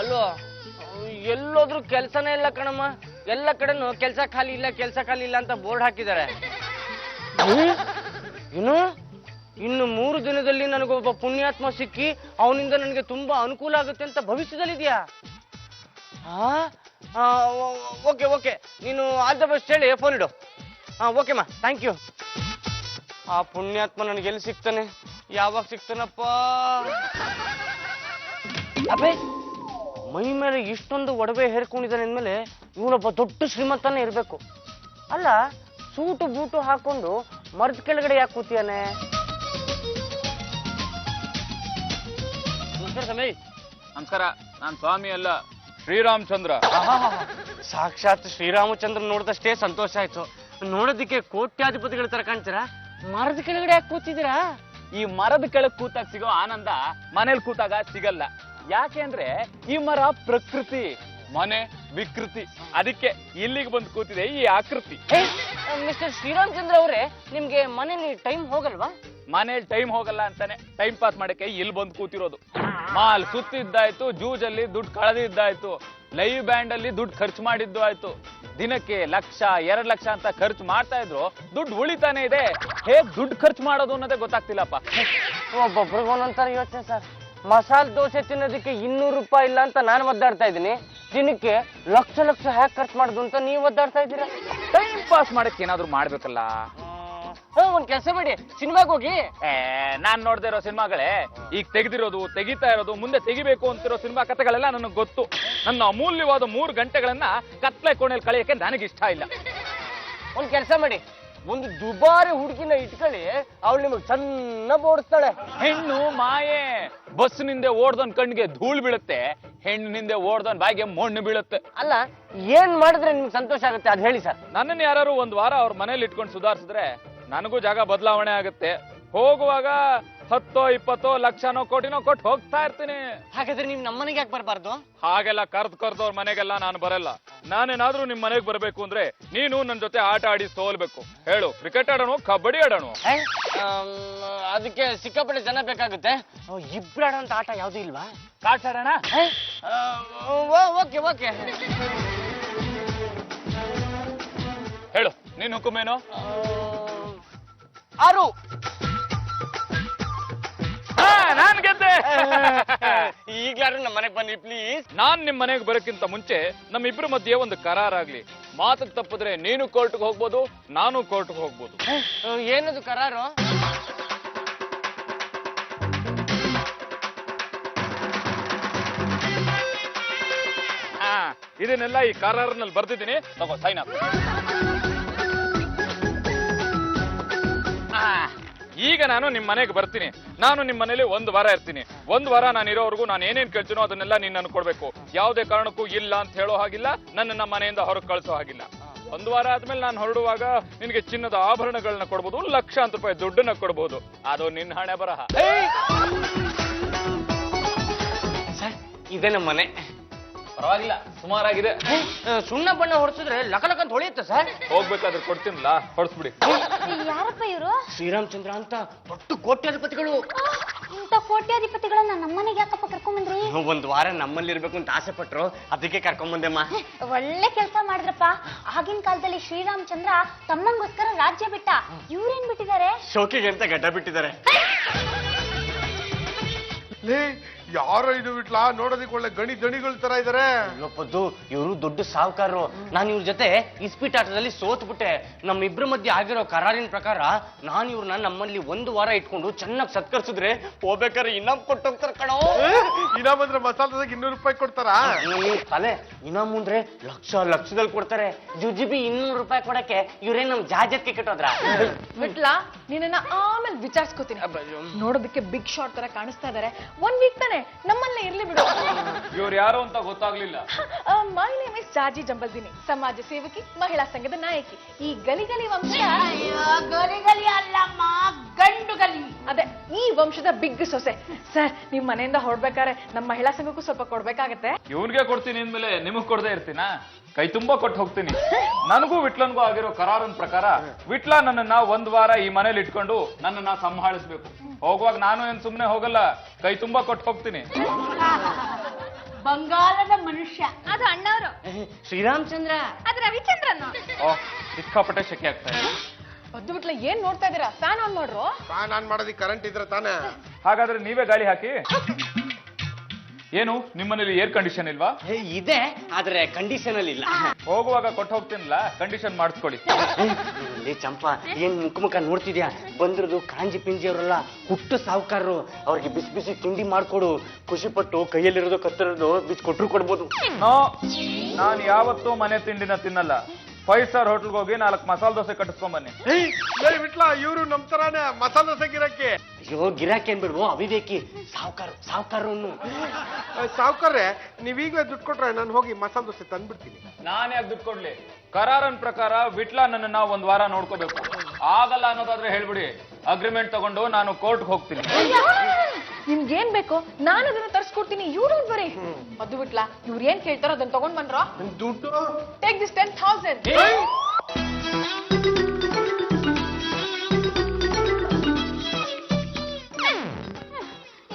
ಅಲ್ವೋ ಎಲ್ಲೋದ್ರೂ ಕೆಲ್ಸನೇ ಇಲ್ಲ ಕಣಮ್ಮ. ಎಲ್ಲ ಕಡೆನೂ ಕೆಲ್ಸ ಖಾಲಿ ಇಲ್ಲ ಅಂತ ಬೋರ್ಡ್ ಹಾಕಿದ್ದಾರೆ. ಇನ್ನು 3 ದಿನದಲ್ಲಿ ನನಗೊಬ್ಬ ಪುಣ್ಯಾತ್ಮ ಸಿಕ್ಕಿ ಅವನಿಂದ ನನಗೆ ತುಂಬಾ ಅನುಕೂಲ ಆಗುತ್ತೆ ಅಂತ ಭವಿಷ್ಯದಲ್ಲಿದ್ಯಾ? ಓಕೆ ನೀನು ಆಲ್ ದ ಬೆಸ್ಟ್ ಹೇಳಿ ಫೋನ್ ಇಡು. ಓಕೆಮ್ಮ, ಥ್ಯಾಂಕ್ ಯು. ಆ ಪುಣ್ಯಾತ್ಮ ನನಗೆ ಎಲ್ಲಿ ಸಿಗ್ತಾನೆ, ಯಾವಾಗ ಸಿಗ್ತಾನಪ್ಪ? ಅಬ್ಬೇ, ಮೈ ಮೇಲೆ ಇಷ್ಟೊಂದು ಒಡವೆ ಹೇರ್ಕೊಂಡಿದ್ದಾನೆ ಅಂದ್ಮೇಲೆ ಇವನೊಬ್ಬ ದೊಡ್ಡ ಶ್ರೀಮಂತನೇ ಇರ್ಬೇಕು. ಅಲ್ಲ, ಸೂಟು ಬೂಟು ಹಾಕೊಂಡು ಮರದ ಕೆಳಗಡೆ ಯಾಕೆ ಕೂತಿಯಾನೆ? ನಮಸ್ಕಾರ, ನಾನ್ ಸ್ವಾಮಿ ಅಲ್ಲ, ಶ್ರೀರಾಮಚಂದ್ರ. ಸಾಕ್ಷಾತ್ ಶ್ರೀರಾಮಚಂದ್ರ ನೋಡಿದಷ್ಟೇ ಸಂತೋಷ ಆಯ್ತು. ನೋಡೋದಿಕ್ಕೆ ಕೋಟ್ಯಾಧಿಪತಿಗಳ ತರ ಕಾಣ್ತೀರಾ, ಮರದ ಕೆಳಗಡೆ ಯಾಕೆ ಕೂತಿದ್ದೀರಾ? ಈ ಮರದ ಕೆಳಗ್ ಕೂತಾಗ ಸಿಗೋ ಆನಂದ ಮನೇಲಿ ಕೂತಾಗ ಸಿಗಲ್ಲ. ಯಾಕೆ ಅಂದ್ರೆ ಈ ಮರ ಪ್ರಕೃತಿ, ಮನೆ ವಿಕೃತಿ. ಅದಕ್ಕೆ ಇಲ್ಲಿಗೆ ಬಂದು ಕೂತಿದೆ ಈ ಆಕೃತಿ. ಮಿಸ್ಟರ್ ಶ್ರೀರಾಮಚಂದ್ರ ಅವರೇ, ನಿಮ್ಗೆ ಮನೇಲಿ ಟೈಮ್ ಹೋಗಲ್ವಾ? ಮನೇಲಿ ಟೈಮ್ ಹೋಗಲ್ಲ ಅಂತಾನೆ ಟೈಮ್ ಪಾಸ್ ಮಾಡಕ್ಕೆ ಇಲ್ಲಿ ಬಂದು ಕೂತಿರೋದು. ಮಾಲ್ ಸುತ್ತಿದ್ದಾಯ್ತು, ಜೂಜಲ್ಲಿ ದುಡ್ಡು ಕಳೆದಿದ್ದಾಯ್ತು, ಲೈವ್ ಬ್ಯಾಂಡ್ ಅಲ್ಲಿ ದುಡ್ಡು ಖರ್ಚು ಮಾಡಿದ್ದು ಆಯ್ತು. ದಿನಕ್ಕೆ 1,00,000 2 ಲಕ್ಷ ಅಂತ ಖರ್ಚು ಮಾಡ್ತಾ ಇದ್ರು, ದುಡ್ಡು ಉಳಿತಾನೆ ಇದೆ. ಹೇಗ್ ದುಡ್ಡು ಖರ್ಚು ಮಾಡೋದು ಅನ್ನೋದೇ ಗೊತ್ತಾಗ್ತಿಲ್ಲಪ್ಪ. ಒಬ್ಬೊಬ್ರಿಗೆ ಒಂದೊಂಥರ ಯೋಚನೆ ಸರ್. ಮಸಾಲೆ ದೋಸೆ ತಿನ್ನೋದಕ್ಕೆ 200 ರೂಪಾಯಿ ಇಲ್ಲ ಅಂತ ನಾನು ಒದ್ದಾಡ್ತಾ ಇದ್ದೀನಿ, ದಿನಕ್ಕೆ ಲಕ್ಷ ಹ್ಯಾಕ್ ಖರ್ಚು ಮಾಡೋದು ಅಂತ ನೀವು ಒದ್ದಾಡ್ತಾ ಇದ್ದೀರಾ. ಟೈಮ್ ಪಾಸ್ ಮಾಡಕ್ಕೆ ಏನಾದ್ರು ಮಾಡ್ಬೇಕಲ್ಲ. ಒಂದ್ ಕೆಲಸ ಮಾಡಿ, ಸಿನಿಮಾಗೆ ಹೋಗಿ. ನಾನ್ ನೋಡ್ದೇ ಇರೋ ಸಿನಿಮಾಗಳೇ, ಈಗ ತೆಗೆದಿರೋದು, ತೆಗಿತಾ ಇರೋದು, ಮುಂದೆ ತೆಗಿಬೇಕು ಅಂತಿರೋ ಸಿನಿಮಾ ಕಥೆಗಳೆಲ್ಲ ನನಗೆ ಗೊತ್ತು. ನನ್ನ ಅಮೂಲ್ಯವಾದ 3 ಗಂಟೆಗಳನ್ನ ಕತ್ಲೆ ಕೋಣೆಯಲ್ಲಿ ಕಳೆಯಕ್ಕೆ ನನಗೆ ಇಷ್ಟ ಇಲ್ಲ. ಒಂದ್ ಕೆಲಸ ಮಾಡಿ, ಒಂದು ದುಬಾರಿ ಹುಡುಗಿನ ಇಟ್ಕೊಳ್ಳಿ, ಅವಳು ನಿಮಗೆ ಚೆನ್ನಾಗಿ ಓಡಿಸ್ತಾಳೆ. ಹೆಣ್ಣು ಮಾಯೆ. ಬಸ್ನಿಂದ ಓಡ್ದನ್ ಕಣ್ಣಿಗೆ ಧೂಳು ಬೀಳುತ್ತೆ, ಹೆಣ್ಣಿನಿಂದ ಓಡ್ದನ್ ಬಾಯಿಗೆ ಮಣ್ಣು ಬೀಳುತ್ತೆ. ಅಲ್ಲ, ಏನ್ ಮಾಡಿದ್ರೆ ನಿಮ್ಗೆ ಸಂತೋಷ ಆಗುತ್ತೆ ಅದು ಹೇಳಿ ಸರ್. ನನ್ನನ್ನು ಯಾರು 1 ವಾರ ಅವ್ರ ಮನೇಲಿ ಇಟ್ಕೊಂಡು ಸುಧಾರಿಸಿದ್ರೆ ನನಗೂ ಜಾಗ ಬದಲಾವಣೆ ಆಗುತ್ತೆ. ಹೋಗುವಾಗ 10, 20 ಲಕ್ಷನೋ ಕೋಟಿನೋ ಕೊಟ್ಟು ಹೋಗ್ತಾ ಇರ್ತೀನಿ. ಹಾಗಾದ್ರೆ ನೀವು ನಮ್ಮ ಮನೆಗೆ ಯಾಕೆ ಬರಬಾರ್ದು? ಹಾಗೆಲ್ಲ ಕರ್ದವ್ರ ಮನೆಗೆಲ್ಲ ನಾನು ಬರಲ್ಲ. ನಾನೇನಾದ್ರೂ ನಿಮ್ ಮನೆಗೆ ಬರ್ಬೇಕು ಅಂದ್ರೆ ನೀನು ನನ್ನ ಜೊತೆ ಆಟ ಆಡಿ ಸೋಲ್ಬೇಕು. ಹೇಳು, ಕ್ರಿಕೆಟ್ ಆಡೋಣ, ಕಬಡ್ಡಿ ಆಡೋಣ? ಅದಕ್ಕೆ ಸಿಕ್ಕಾಪಟ್ಟೆ ಜನ ಬೇಕಾಗುತ್ತೆ. ಇಬ್ರು ಆಡೋಂತ ಆಟ ಯಾವ್ದು ಇಲ್ವಾ? ಕಾರ್ಡ್ಸ್ ಆಡೋಣ? ಓಕೆ. ಹೇಳು, ನೀನ್ ಹುಕುಮೇನು? 6. ನಾನ್ ಗೆದ್ದೆ. ಈಗಾರು ನಮ್ಮ ಮನೆಗೆ ಬನ್ನಿ ಪ್ಲೀಸ್. ನಾನ್ ನಿಮ್ ಮನೆಗೆ ಬರೋಕ್ಕಿಂತ ಮುಂಚೆ ನಮ್ಮಿಬ್ರು ಮಧ್ಯೆ ಒಂದು ಕರಾರಾಗ್ಲಿ. ಮಾತಕ್ಕೆ ತಪ್ಪಿದ್ರೆ ನೀನು ಕೋರ್ಟ್ಗೆ ಹೋಗ್ಬೋದು, ನಾನು ಕೋರ್ಟ್ಗೆ ಹೋಗ್ಬೋದು. ಏನದು ಕರಾರು? ಇದನ್ನೆಲ್ಲ ಈ ಕರಾರಿನಲ್ಲಿ ಬರ್ದಿದ್ದೀನಿ, ತಗೋ ಸೈನ್ ಹಾಕು. ಈಗ ನಾನು ನಿಮ್ ಮನೆಗೆ ಬರ್ತೀನಿ. ನಾನು ನಿಮ್ ಮನೇಲಿ 1 ವಾರ ಇರ್ತೀನಿ. 1 ವಾರ ನಾನು ಇರೋವರೆಗೂ ನಾನು ಏನೇನ್ ಕೇಳ್ತೀನೋ ಅದನ್ನೆಲ್ಲ ನೀನ್ ನನ್ಗೆ ಕೊಡ್ಬೇಕು. ಯಾವುದೇ ಕಾರಣಕ್ಕೂ ಇಲ್ಲ ಅಂತ ಹೇಳೋ ಹಾಗಿಲ್ಲ, ನನ್ನ ಮನೆಯಿಂದ ಹೊರಗೆ ಕಳಿಸೋ ಹಾಗಿಲ್ಲ. 1 ವಾರ ಆದ್ಮೇಲೆ ನಾನು ಹೊರಡುವಾಗ ನಿನಗೆ ಚಿನ್ನದ ಆಭರಣಗಳನ್ನ ಕೊಡ್ಬೋದು, ಲಕ್ಷಾಂತರ ರೂಪಾಯಿ ದುಡ್ಡನ್ನ ಕೊಡ್ಬೋದು. ಅದು ನಿನ್ನ ಹಣೆ ಬರಹ. ಸರ್, ಇದೇ ನಮ್ಮ ಮನೆ. ಪರವಾಗಿಲ್ಲ, ಸುಮಾರಾಗಿದೆ. ಸುಣ್ಣ ಬಣ್ಣ ಹೊಡ್ಸಿದ್ರೆ ಲಕಲಕಂತ ಹೊಳೆಯುತ್ತೆ ಸರ್. ಹೋಗ್ಬೇಕಾದ್ರೆ ಕೊಡ್ತೀನಲ್ಲ, ಹೊಡ್ಸ್ಬಿಡಿ. ಯಾರಪ್ಪ ಇವರು? ಶ್ರೀರಾಮಚಂದ್ರ ಅಂತ ದೊಡ್ಡ ಕೋಟ್ಯಾಧಿಪತಿಗಳು. ಇಂಥ ಕೋಟ್ಯಾಧಿಪತಿಗಳನ್ನ ನಮ್ಮನೆಗೆ ಯಾಕಪ್ಪ ಕರ್ಕೊಂಬಂದ್ರಿ? 1 ವಾರ ನಮ್ಮಲ್ಲಿ ಇರ್ಬೇಕು ಅಂತ ಆಸೆ ಪಟ್ರು, ಅದಕ್ಕೆ ಕರ್ಕೊಂಬಂದೆಮ್ಮ. ಒಳ್ಳೆ ಕೆಲಸ ಮಾಡಿದ್ರಪ್ಪ. ಆಗಿನ ಕಾಲದಲ್ಲಿ ಶ್ರೀರಾಮಚಂದ್ರ ತಮ್ಮಂಗೋಸ್ಕರ ರಾಜ್ಯ ಬಿಟ್ಟ. ಇವ್ರೇನ್ ಬಿಟ್ಟಿದ್ದಾರೆ? ಶೋಕಿಗೆ ಅಂತ ಗಡ್ಡ ಬಿಟ್ಟಿದ್ದಾರೆ. ಯಾರೋ ಇದು ಬಿಟ್ಲಾ, ನೋಡೋದಿಕ್ ಒಳ್ಳೆ ದಣಿಗಳ ತರ ಇದಾರೆ. ಲೋಪದ್ದು, ಇವರು ದೊಡ್ಡ ಸಾವುಕಾರರು. ನಾನು ಇವ್ರ ಜೊತೆ ಇಸ್ಪೀಟ್ ಆಟದಲ್ಲಿ ಸೋತ್ಬಿಟ್ಟೆ. ನಮ್ಮಿಬ್ರ ಮಧ್ಯೆ ಆಗಿರೋ ಕರಾರಿನ ಪ್ರಕಾರ ನಾನು ಇವ್ರನ್ನ ನಮ್ಮಲ್ಲಿ 1 ವಾರ ಇಟ್ಕೊಂಡು ಚೆನ್ನಾಗಿ ಸತ್ಕರಿಸಿದ್ರೆ ಹೋಗ್ಬೇಕಾದ್ರೆ ಇನಾಮ್ ಕೊಟ್ಟೋಗ್ತಾರ ಕಣೋ. ಇನಾಮ್ ಅಂದ್ರೆ ಮಸಾಲದಾಗ 200 ರೂಪಾಯಿ ಕೊಡ್ತಾರ? ತಲೆ, ಇನಾಮ್ ಅಂದ್ರೆ ಲಕ್ಷದಲ್ಲಿ ಕೊಡ್ತಾರೆ. ಜುಜಿಬಿ 200 ರೂಪಾಯಿ ಕೊಡಕ್ಕೆ ಇವ್ರೇ ನಮ್ ಜಾಜತ್ಗೆ ಕೆಟ್ಟೋದ್ರ. ಬಿಟ್ಲಾ, ನಿನ್ನ ಆಮೇಲೆ ವಿಚಾರಿಸ್ಕೋತೀನಿ. ನೋಡೋದಕ್ಕೆ ಬಿಗ್ ಶಾಟ್ ತರ ಕಾಣಿಸ್ತಾ ಇದಾರೆ. 1 ವೀಕ್ ತಾನೆ, ನಮ್ಮಲ್ಲೇ ಇರ್ಲಿ ಬಿಡು. ಇವ್ರು ಯಾರು ಅಂತ ಗೊತ್ತಾಗ್ಲಿಲ್ಲ. ಮೈ ನೇಮ್ ಇಸ್ ಜಾಜಿ ಜಂಬಲ್ದಿನಿ, ಸಮಾಜ ಸೇವಕಿ, ಮಹಿಳಾ ಸಂಘದ ನಾಯಕಿ. ಈ ಗಲಿಗಲಿ ವಂಶ ಗಲಿಗಲಿ ಅಲ್ಲಮ್ಮ, ಗಂಡು ಗಲಿ. ಅದೇ ಈ ವಂಶದ ಬಿಗ್ ಸೊಸೆ. ಸರ್, ನಿಮ್ ಮನೆಯಿಂದ ಹೊರಡ್ಬೇಕಾದ್ರೆ ನಮ್ಮ ಮಹಿಳಾ ಸಂಘಕ್ಕೂ ಸ್ವಲ್ಪ ಕೊಡ್ಬೇಕಾಗತ್ತೆ. ಇವನ್ಗೆ ಕೊಡ್ತೀನಿ ಅಂದ್ಮೇಲೆ ನಿಮಗ್ ಕೊಡದೆ ಇರ್ತೀನಾ? ಕೈ ತುಂಬಾ ಕೊಟ್ಟು ಹೋಗ್ತೀನಿ. ನನಗೂ ವಿಟ್ಲನ್ಗೂ ಆಗಿರೋ ಕರಾರನ್ ಪ್ರಕಾರ ವಿಟ್ಲ ನನ್ನನ್ನ 1 ವಾರ ಈ ಮನೇಲಿ ಇಟ್ಕೊಂಡು ನನ್ನನ್ನ ಸಂಭಾಳಿಸ್ಬೇಕು. ಹೋಗುವಾಗ ನಾನು ಏನ್ ಸುಮ್ನೆ ಹೋಗಲ್ಲ, ಕೈ ತುಂಬಾ ಕೊಟ್ಟು ಹೋಗ್ತೀನಿ. ಬಂಗಾಳದ ಮನುಷ್ಯ. ಅದು ಅಣ್ಣವರು. ಶ್ರೀರಾಮಚಂದ್ರ. ಅದು ರವಿಚಂದ್ರನ್. ಓ ಸಿಕ್ಕಾಪಟ್ಟೆ ಶೆಕೆ ಆಗ್ತಾ ಇದೆ. ಬದ್ದು ಬಿಟ್ಲ ಏನ್ ನೋಡ್ತಾ ಇದೀರಾ? ಫ್ಯಾನ್ ಆನ್ ಮಾಡ್ರು. ಫ್ಯಾನ್ ಆನ್ ಮಾಡೋದಕ್ಕೆ ಕರೆಂಟ್ ಇದ್ರೆ ತಾನೇ. ಹಾಗಾದ್ರೆ ನೀವೇ ಗಾಳಿ ಹಾಕಿ. ಏನು ನಿಮ್ಮನೇಲಿ ಏರ್ ಕಂಡೀಷನ್ ಇಲ್ವಾ? ಇದೆ, ಆದ್ರೆ ಕಂಡೀಷನ್ ಅಲ್ಲಿ ಇಲ್ಲ. ಹೋಗುವಾಗ ಕೊಟ್ಟು ಹೋಗ್ತೀನಲ್ಲ, ಕಂಡೀಷನ್ ಮಾಡಿಸ್ಕೊಳ್ಳಿ. ಲೇ ಚಂಪಾ, ಏನ್ ಮುಖ ನೋಡ್ತಿದ್ಯಾ? ಬಂದಿರೋದು ಕಾಂಜಿ ಪಿಂಜಿ ಅವರಲ್ಲ, ಹುಟ್ಟು ಸಾವುಕಾರರು. ಅವ್ರಿಗೆ ಬಿಸಿ ಬಿಸಿ ತಿಂಡಿ ಮಾಡ್ಕೊಡು. ಖುಷಿ ಪಟ್ಟು ಕೈಯಲ್ಲಿರೋದು ಕತ್ತಿರೋದು ಬಿಸಿ ಕೊಟ್ಟರು ಕೊಡ್ಬೋದು. ನಾನು ಯಾವತ್ತೂ ಮನೆ ತಿಂಡಿನ ತಿನ್ನಲ್ಲ. 5 ಸ್ಟಾರ್ ಹೋಟ್ಲ್ಗೆ ಹೋಗಿ 4 ಮಸಾಲೆ ದೋಸೆ ಕಟ್ಟಿಸ್ಕೊಂಡ್ ಬನ್ನಿ. ವಿಟ್ಲ, ಇವರು ನಮ್ ತರಾನೇ ಮಸಾಲೆ ದೋಸೆ ಗಿರಕ್ಕೆ. ಅಯ್ಯೋ, ಗಿರಾಕಿ ಅನ್ಬಿಡ್ವು, ಅವಿವೇಕಿ. ಸಾವುಕಾರನ್ನು. ಸಾವ್ಕಾರ್ರೆ, ನೀವೀಗಲೇ ದುಡ್ಡು ಕೊಟ್ರೆ ನಾನು ಹೋಗಿ ಮಸಾಲೆ ದೋಸೆ ತಂದ್ಬಿಡ್ತೀನಿ. ನಾನೇ ದುಡ್ಡು ಕೊಡ್ಲಿ? ಕರಾರನ್ ಪ್ರಕಾರ ವಿಟ್ಲ ನನ್ನನ್ನ 1 ವಾರ ನೋಡ್ಕೋಬೇಕು. ಆಗಲ್ಲ ಅನ್ನೋದಾದ್ರೆ ಹೇಳ್ಬಿಡಿ, ಅಗ್ರಿಮೆಂಟ್ ತಗೊಂಡು ನಾನು ಕೋರ್ಟ್ಗೆ ಹೋಗ್ತೀನಿ. ನಿಮ್ಗೇನ್ ಬೇಕು ನಾನು ಅದನ್ನ ತರ್ಸ್ಕೊಡ್ತೀನಿ. ಇವ್ರು ಬರೀ ಬದ್ದು ಬಿಟ್ಲ, ಇವ್ರು ಏನ್ ಕೇಳ್ತಾರೋ ಅದನ್ನ ತಗೊಂಡ್ ಬಂದ್ರ. ದುಡ್ಡು ಟೇಕ್ ದಿಸ್ 10,000.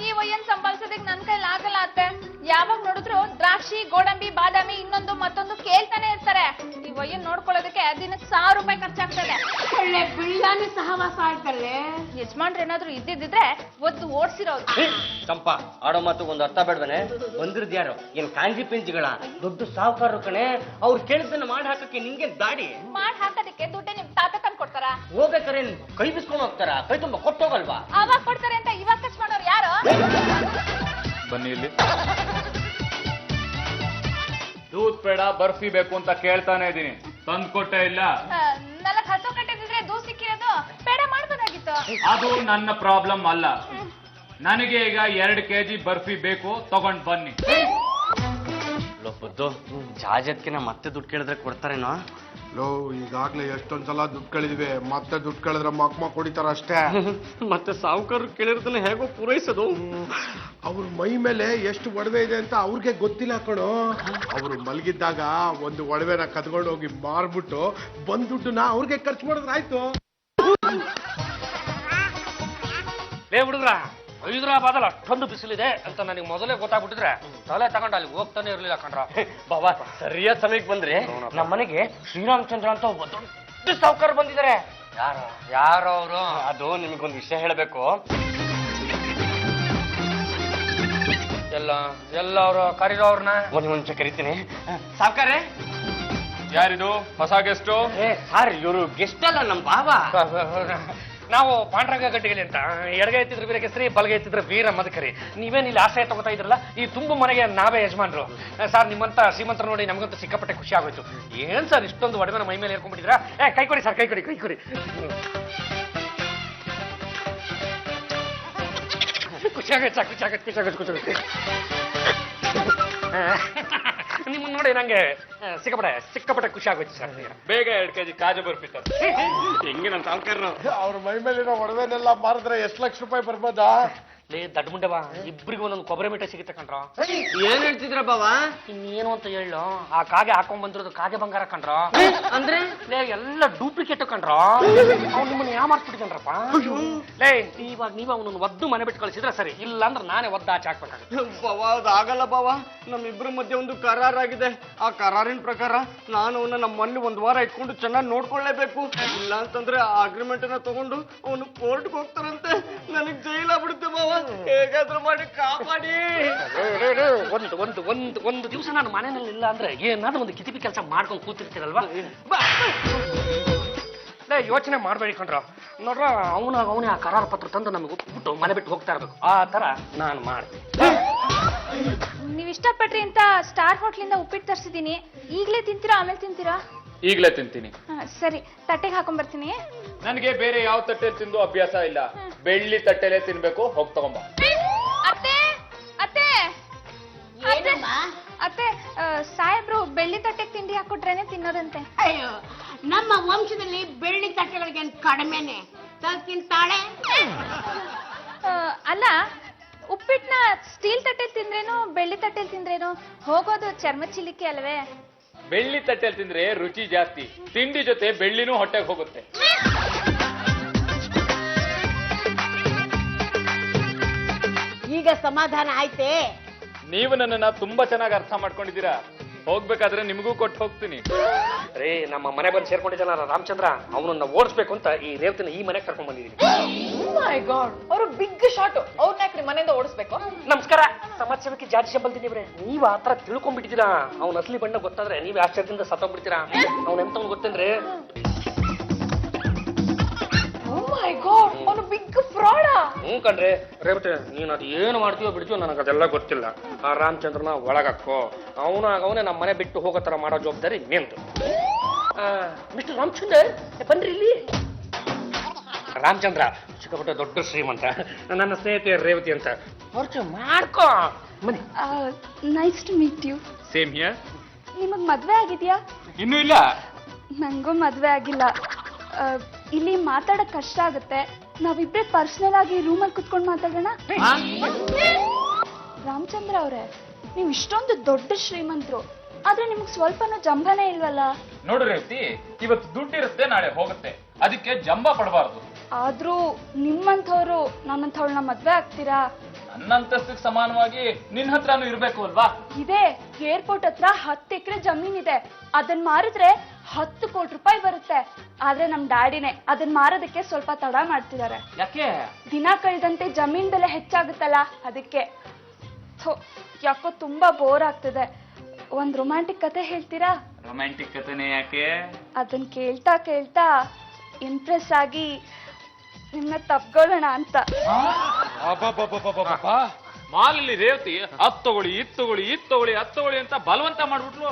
ಈ ವಯ್ಯನ್ ಸಂಭಾಳಿಸೋದಕ್ಕೆ ನನ್ ಕೈಲಿ ಆಗಲ್ಲ ಅತ್ತೆ. ಯಾವಾಗ ನೋಡಿದ್ರು ದ್ರಾಕ್ಷಿ, ಗೋಡಂಬಿ, ಬಾದಾಮಿ, ಇನ್ನೊಂದು ಮತ್ತೊಂದು ಕೇಳ್ತಾನೆ ಇರ್ತಾರೆ. ಈ ವಯ್ಯನ್ ನೋಡ್ಕೊಳ್ಳೋದಕ್ಕೆ ದಿನಕ್ಕೆ 1000 ರೂಪಾಯಿ ಖರ್ಚಾಗ್ತದೆ. ಒಳ್ಳೆ ಬಿಳ್ಳಾನಿ ಸಹವಾಸ ಆಯ್ತಲ್ಲೇ. ಯಜಮಾನ್ರು ಏನಾದ್ರು ಇದ್ದಿದ್ರೆ ಒದ್ದು ಓಡಿಸಿರೋದು. ಚಂಪಾ, ಆಡೋ ಮಾತು ಒಂದು ಅರ್ಥ ಬೇಡವನೆ? ಬಂದಿರೋದು ಯಾರು? ಏನ್ ಕಾಂಜಿ ಪಿಂಜಿಗಳ? ದೊಡ್ಡ ಸಾವುಕಾರರು ಕಣೆ. ಅವ್ರು ಕೇಳಿದ್ದನ್ನ ಮಾಡಿ ಹಾಕಕ್ಕೆ ನಿಮ್ಗೆ ದಾಡಿ ಮಾಡಿ ಹಾಕೋದಕ್ಕೆ ದುಡ್ಡೆ ನಿಮ್ ತಾತ ತಂದು ಕೊಡ್ತಾರ? ಹೋಗ್ಬೇಕಾರೆ ಕೈ ಬಿಸ್ಕೊಂಡು ಹೋಗ್ತಾರ? ಕೈ ತುಂಬ ಕೊಟ್ಟೋಗಲ್ವಾ? ಅವಾಗ ಕೊಡ್ತಾರೆ ಅಂತ ಇವಾಗ ಖರ್ಚು ಮಾಡೋರು ಯಾರು? ಬನ್ನಿ ಇಲ್ಲಿ. ದೂದ್ ಪೇಡ ಬರ್ಫಿ ಬೇಕು ಅಂತ ಕೇಳ್ತಾನೆ ಇದೀನಿ, ತಂದ್ಕೊಟ್ಟೆ ಇಲ್ಲ. 4-10 ಕಟ್ಟಿದ್ರೆ ದೂರ ಸಿಕ್ಕಿರೋದು ಪೇಡ ಮಾಡ್ಬೋದಾಗಿತ್ತು. ಅದು ನನ್ನ ಪ್ರಾಬ್ಲಮ್ ಅಲ್ಲ. ನನಗೆ ಈಗ 2 kg ಬರ್ಫಿ ಬೇಕು, ತಗೊಂಡ್ ಬನ್ನಿ. ಲೋಪದ್ದು ಜಾಜತ್ಕಿನ ಮತ್ತೆ ದುಡ್ಡು ಕೇಳಿದ್ರೆ ಕೊಡ್ತಾರೇನೋ? ಲೋ, ಈಗಾಗ್ಲೇ ಎಷ್ಟೊಂದ್ಸಲ ದುಡ್ಡು ಕಳಿದಿವೆ. ಮತ್ತೆ ದುಡ್ಡು ಕಳೆದ್ರೆ ಮಕ್ಮ ಕೊಡಿತಾರ ಅಷ್ಟೇ. ಮತ್ತೆ ಸಾವುಕಾರರು ಕೇಳಿರೋದನ್ನ ಹೇಗೋ ಪೂರೈಸೋದು? ಅವ್ರ ಮೈ ಮೇಲೆ ಎಷ್ಟು ಒಡವೆ ಇದೆ ಅಂತ ಅವ್ರಿಗೆ ಗೊತ್ತಿಲ್ಲ ಕಣೋ. ಅವ್ರು ಮಲಗಿದ್ದಾಗ ಒಂದು ಒಡವೆನ ಕದ್ಕೊಂಡು ಹೋಗಿ ಮಾರ್ಬಿಟ್ಟು ಬಂದ್ ದುಡ್ಡನ್ನ ಅವ್ರಿಗೆ ಖರ್ಚು ಮಾಡಿದ್ರೆ ಆಯ್ತು. ಲೇ ಹುಡುಗ್ರ, ಹೈದರಾಬಾದಲ್ಲಿ ಅಷ್ಟೊಂದು ಬಿಸಿಲಿದೆ ಅಂತ ನನಗೆ ಮೊದಲೇ ಗೊತ್ತಾಗ್ಬಿಟ್ಟಿದ್ರೆ ತಲೆ ತಗೊಂಡು ಅಲ್ಲಿ ಹೋಗ್ತಾನೆ ಇರ್ಲಿಲ್ಲ ಕಣ್ರ. ಬಾಬಾ, ಸರಿಯಾದ ಸಮಯಕ್ಕೆ ಬಂದ್ರೆ ನಮ್ಮ ಮನೆಗೆ ಶ್ರೀರಾಮಚಂದ್ರ ಅಂತ ಒಬ್ಬ ದೊಡ್ಡ ಸಾವುಕಾರ ಬಂದಿದ್ದಾರೆ. ಯಾರು ಅವರು? ಅದು ನಿಮಗೊಂದು ವಿಷಯ ಹೇಳಬೇಕು. ಎಲ್ಲ ಅವರು ಕರೀರೋ ಅವ್ರನ್ನ. ಒಂದು ನಿಮಿಷ ಕರಿತೀನಿ. ಸಾವುಕಾರೆ, ಯಾರಿದು ಹೊಸ ಗೆಸ್ಟು? ಸರ್, ಇವರು ಗೆಸ್ಟ್ ಅಲ್ಲ, ನಮ್ಮ ಬಾಬಾ. ನಾವು ಪಾಂಡ್ರಂಗ ಗಡ್ಡಿಗೆ ಅಂತ ಎಡಗೈ ಎತ್ತಿದ್ರೆ ವೀರ ಕೆಸರಿ, ಬಲಗೈ ಎತ್ತಿದ್ರೆ ವೀರ ಮದಕರಿ. ನೀವೇನು ಇಲ್ಲಿ ಆಶ್ರಯ ತಗೋತಾ ಇದ್ರಲ್ಲ, ಈ ತುಂಬು ಮನೆಗೆ ನಾವೇ ಯಜಮಾನ್ರು. ಸರ್, ನಿಮ್ಮಂತ ಶ್ರೀಮಂತರ ನೋಡಿ ನಮಗಂತೂ ಸಿಕ್ಕಾಪಟ್ಟೆ ಖುಷಿ ಆಗೋಯ್ತು. ಏನ್ ಸರ್ ಇಷ್ಟೊಂದು ಒಡವೆನ ಮೈ ಮೇಲೆ ಏರ್ಕೊಂಡ್ಬಿಟ್ಟಿದ್ರ? ಕೈ ಕೊಡಿ ಸರ್, ಕೈ ಕೊಡಿ. ಖುಷಿ ಆಗತ್ತೆ. ನಿಮ್ಮನ್ನ ನೋಡಿ ನಂಗೆ ಸಿಕ್ಕಾಪಟ್ಟೆ ಖುಷಿ ಆಗೋಯ್ತು ಸರ್. ಬೇಗ 2 kg ಕಾಜು ಬರ್ಫಿ ತಂದು. ಹೆಂಗೆ ನಮ್ಮ ಸಾವುಕಾರರು? ಅವ್ರ ಮೈ ಮೇಲಿರೋ ಒಡವೆನೆಲ್ಲ ಮಾರಿದ್ರೆ ಎಷ್ಟು ಲಕ್ಷ ರೂಪಾಯಿ ಬರ್ಬೋದಾ? ಲೇ ದಡ್ಡ ಮುಂಡೆವಾ, ಇಬ್ಬರಿಗೂ ಒಂದೊಂದು ಕೊಬ್ಬರಿ ಮಿಠಾಯಿ ಸಿಗುತ್ತೆ ಕಣ್ರ. ಏನ್ ಹೇಳ್ತಿದ್ರ ಬಾಬಾ? ಇನ್ನೇನು ಅಂತ ಹೇಳು, ಆ ಕಾಗೆ ಹಾಕೊಂಡ್ ಬಂದಿರೋದು ಕಾಗೆ ಬಂಗಾರ ಕಣ್ರ. ಅಂದ್ರೆ ಲೇ ಎಲ್ಲ ಡೂಪ್ಲಿಕೇಟ್ ಕಣ್ರ. ಅವ್ನು ನಿಮ್ಮನ್ನ ಯಾಮಾರ್ಸ್ಬಿಟ್ಟಿದ್ದಾನ್ರಪ್ಪ. ಲೇ ಇವಾಗ ನೀವ ಅವನನ್ನು ಒದ್ದು ಮನೆ ಬಿಟ್ಟು ಕಳಿಸಿದ್ರೆ ಸರಿ, ಇಲ್ಲ ಅಂದ್ರೆ ನಾನೇ ಒದ್ದು ಆಚೆ ಹಾಕ್ಬೇಕಾಗುತ್ತೆ. ಬಾವಾ, ಅದಾಗಲ್ಲ ಬಾವಾ. ನಮ್ಮಿಬ್ರ ಮಧ್ಯೆ ಒಂದು ಕರಾರಾಗಿದೆ. ಆ ಕರಾರಿನ ಪ್ರಕಾರ ನಾನು ಅವನ್ನ ನಮ್ಮಲ್ಲಿ 1 ವಾರ ಇಟ್ಕೊಂಡು ಚೆನ್ನಾಗಿ ನೋಡ್ಕೊಳ್ಳೇಬೇಕು. ಇಲ್ಲ ಅಂತಂದ್ರೆ ಆ ಅಗ್ರಿಮೆಂಟ್ ಅನ್ನ ತಗೊಂಡು ಅವನು ಕೋರ್ಟ್ಗೆ ಹೋಗ್ತಾರಂತೆ. ನನಗ್ ಜೈಲಾಗ್ಬಿಡುತ್ತೆ ಬಾವಾ. ಹೇಗಾದ್ರೂ ಮಾಡಿ ಕಾಪಾಡಿ. ಒಂದು ದಿವಸ ನಾನು ಮನೆಯಲ್ಲಿ ಇಲ್ಲ ಅಂದ್ರೆ ಏನಾದ್ರೂ ಒಂದು ಕಿತಿಪಿ ಕೆಲಸ ಮಾಡ್ಕೊಂಡು ಕೂತಿರ್ತೀರಲ್ವಾ? ಯೋಚನೆ ಮಾಡ್ಬೇಡಿ ಕಣ್ರ. ನೋಡ್ರ, ಅವನೇ ಆ ಕರಾರ ಪತ್ರ ತಂದು ನಮಗೆ ಒಪ್ಪಿಬಿಟ್ಟು ಮನೆ ಬಿಟ್ಟು ಹೋಗ್ತಾ ಇರ್ಬೇಕು. ಆ ತರ ನಾನು ಮಾಡ್ತೀನಿ. ನೀವ್ ಇಷ್ಟಪಟ್ರಿ ಅಂತ ಸ್ಟಾರ್ ಹೋಟ್ಲಿಂದ ಉಪ್ಪಿಟ್ಟು ತರಿಸಿದೀನಿ. ಈಗ್ಲೇ ತಿಂತೀರಾ ಆಮೇಲೆ ತಿಂತೀರಾ? ಈಗ್ಲೇ ತಿಂತೀನಿ. ಸರಿ, ತಟ್ಟೆಗೆ ಹಾಕೊಂಡ್ ಬರ್ತೀನಿ. ನನಗೆ ಬೇರೆ ಯಾವ ತಟ್ಟೆಲಿ ತಿಂದು ಅಭ್ಯಾಸ ಇಲ್ಲ. ಬೆಳ್ಳಿ ತಟ್ಟೆಲೆ ತಿನ್ಬೇಕು. ಹೋಗ್ ತಗೊಂಬ. ಅತ್ತೆ ಅತ್ತೆ ಅತ್ತೆ, ಸಾಹೇಬ್ರು ಬೆಳ್ಳಿ ತಟ್ಟೆಗೆ ತಿಂಡಿ ಹಾಕೊಟ್ರೇನೆ ತಿನ್ನೋದಂತೆ. ಅಯ್ಯೋ, ನಮ್ಮ ವಂಶದಲ್ಲಿ ಬೆಳ್ಳಿ ತಟ್ಟೆಗಳಿಗೆ ಕಡಿಮೆನೆ ತಿಂತಾಳೆ. ಅಲ್ಲ, ಉಪ್ಪಿಟ್ಟನ್ನ ಸ್ಟೀಲ್ ತಟ್ಟೆಲಿ ತಿಂದ್ರೇನು ಬೆಳ್ಳಿ ತಟ್ಟೆಲಿ ತಿಂದ್ರೇನು ಹೋಗೋದು ಚರ್ಮ ಚಿಲಿಕೆ ಅಲ್ವೇ? ಬೆಳ್ಳಿ ತಟ್ಟೆಲಿ ತಿಂದ್ರೆ ರುಚಿ ಜಾಸ್ತಿ. ತಿಂಡಿ ಜೊತೆ ಬೆಳ್ಳಿನೂ ಹೊಟ್ಟೆಗೆ ಹೋಗುತ್ತೆ. ಈಗ ಸಮಾಧಾನ ಆಯ್ತೆ? ನೀವು ನನ್ನನ್ನ ತುಂಬಾ ಚೆನ್ನಾಗಿ ಅರ್ಥ ಮಾಡ್ಕೊಂಡಿದ್ದೀರಾ. ಹೋಗ್ಬೇಕಾದ್ರೆ ನಿಮಗೂ ಕೊಟ್ಟು ಹೋಗ್ತೀನಿ. ರೇ ನಮ್ಮ ಮನೆ ಬಂದು ಸೇರ್ಕೊಂಡಿದ್ದಾನ ರಾಮಚಂದ್ರ, ಅವನನ್ನ ಓಡಿಸ್ಬೇಕು ಅಂತ ಈ ರೇವತಿನ ಈ ಮನೆಗೆ ಕರ್ಕೊಂಡ್ ಬಂದಿದ್ದೀನಿ. ಮೈ ಗಾಡ್, ಅವರು ಬಿಗ್ ಶಾಟ್. ಅವ್ರನ್ನ ಯಾಕೆ ಮನೆಯಿಂದ ಓಡಿಸ್ಬೇಕು? ನಮಸ್ಕಾರ, ಸಮಾಜ ಸೇವಕಿ ಜಾತಿ ಶಂಬಲ್ತಿದ್ದೀವ್ರೆ. ನೀವ್ ಆ ತರ ತಿಳ್ಕೊಂಡ್ಬಿಟ್ಟಿದ್ದೀರಾ. ಅವ್ನ ಅಸಲಿ ಬಣ್ಣ ಗೊತ್ತಾದ್ರೆ ನೀವ್ ಆಶ್ಚರ್ಯದಿಂದ ಸತ್ತೋಗ್ಬಿಡ್ತೀರಾ. ಅವ್ನ ಎಂತವ್ನು ಗೊತ್ತೇನ್ರಿ? ಮೈ ಗಾಡ್, ಅವನು ಬಿಗ್ ಫ್ರಾಡ್. ಹ್ಞೂ ಕಣ್ರಿ ರೇವತಿ, ನೀನ್ ಅದ್ ಏನು ಮಾಡ್ತೀವೋ ಬಿಡ್ತೀವೋ ನನಗೆ ಅದೆಲ್ಲ ಗೊತ್ತಿಲ್ಲ. ಆ ರಾಮಚಂದ್ರನ ಒಳಗಾಕೋ, ಅವನೇ ನಮ್ಮ ಮನೆ ಬಿಟ್ಟು ಹೋಗೋ ತರ ಮಾಡೋ ಜವಾಬ್ದಾರಿ ನಿಂದು. ಮಿಸ್ಟರ್ ರಾಮಚಂದ್ರ ಬನ್ರಿ ಇಲ್ಲಿ. ರಾಮಚಂದ್ರ ಸಿಕ್ಕಾಪಟ್ಟೆ ದೊಡ್ಡ ಶ್ರೀಮಂತ, ನನ್ನ ಸ್ನೇಹಿತೆ ರೇವತಿ ಅಂತ ಪರಿಚಯ ಮಾಡ್ಕೋ ಬನ್ನಿ. Nice to meet you. Same here. ನಿಮಗ್ ಮದ್ವೆ ಆಗಿದ್ಯಾ? ಇನ್ನೂ ಇಲ್ಲ. ನಂಗೂ ಮದ್ವೆ ಆಗಿಲ್ಲ. ಇಲ್ಲಿ ಮಾತಾಡಕ್ ಕಷ್ಟ ಆಗುತ್ತೆ. ನಾವಿಬ್ರೆ ಪರ್ಸನಲ್ ಆಗಿ ರೂಮಲ್ಲಿ ಕುತ್ಕೊಂಡು ಮಾತಾಡೋಣ. ರಾಮಚಂದ್ರ ಅವ್ರೆ, ನೀವು ಇಷ್ಟೊಂದು ದೊಡ್ಡ ಶ್ರೀಮಂತರು, ಆದ್ರೆ ನಿಮ್ಗೆ ಸ್ವಲ್ಪನೂ ಜಂಭನೇ ಇಲ್ವಲ್ಲ? ನೋಡು ರೇವತಿ, ಇವತ್ತು ದುಡ್ಡಿರುತ್ತೆ, ನಾಳೆ ಹೋಗುತ್ತೆ, ಅದಕ್ಕೆ ಜಂಬ ಪಡಬಾರ್ದು. ಆದ್ರೂ ನಿಮ್ಮಂಥವ್ರು ನನ್ನಂಥವ್ಳನ್ನ ಮದ್ವೆ ಆಗ್ತೀರಾ? ನನ್ನಂತಸ್ತಿಗೆ ಸಮಾನವಾಗಿ ನಿನ್ ಹತ್ರನೂ ಇರ್ಬೇಕು ಅಲ್ವಾ? ಇದೆ, ಏರ್ಪೋರ್ಟ್ ಹತ್ರ 10 ಎಕರೆ ಜಮೀನಿದೆ. ಅದನ್ನ ಮಾರಿದ್ರೆ 10 ಕೋಟಿ ರೂಪಾಯಿ ಬರುತ್ತೆ. ಆದ್ರೆ ನಮ್ ಡ್ಯಾಡಿನೇ ಅದನ್ನ ಮಾರೋದಕ್ಕೆ ಸ್ವಲ್ಪ ತಡ ಮಾಡ್ತಿದ್ದಾರೆ. ಯಾಕೆ? ದಿನ ಕಳೆದಂತೆ ಜಮೀನ್ ಬೆಲೆ ಹೆಚ್ಚಾಗುತ್ತಲ್ಲ, ಅದಕ್ಕೆ. ಯಾಕೋ ತುಂಬಾ ಬೋರ್ ಆಗ್ತಿದೆ. ಒಂದ್ ರೊಮ್ಯಾಂಟಿಕ್ ಕತೆ ಹೇಳ್ತೀರಾ? ರೊಮ್ಯಾಂಟಿಕ್ ಕಥೆನೇ ಯಾಕೆ? ಅದನ್ನ ಕೇಳ್ತಾ ಕೇಳ್ತಾ ಇಂಪ್ರೆಸ್ ಆಗಿ ನಿಮ್ಮನ್ನ ತಪ್ಕೊಳ್ಳೋಣ ಅಂತ. ಮಾಲಲ್ಲಿ ರೇವತಿ ಅದ್ ತಗೊಳ್ಳಿ, ಇದ್ ತಗೊಳ್ಳಿ, ಇದ್ ತಗೊಳ್ಳಿ, ಅದ್ ತಗೊಳ್ಳಿ ಅಂತ ಬಲವಂತ ಮಾಡ್ಬಿಟ್ರು.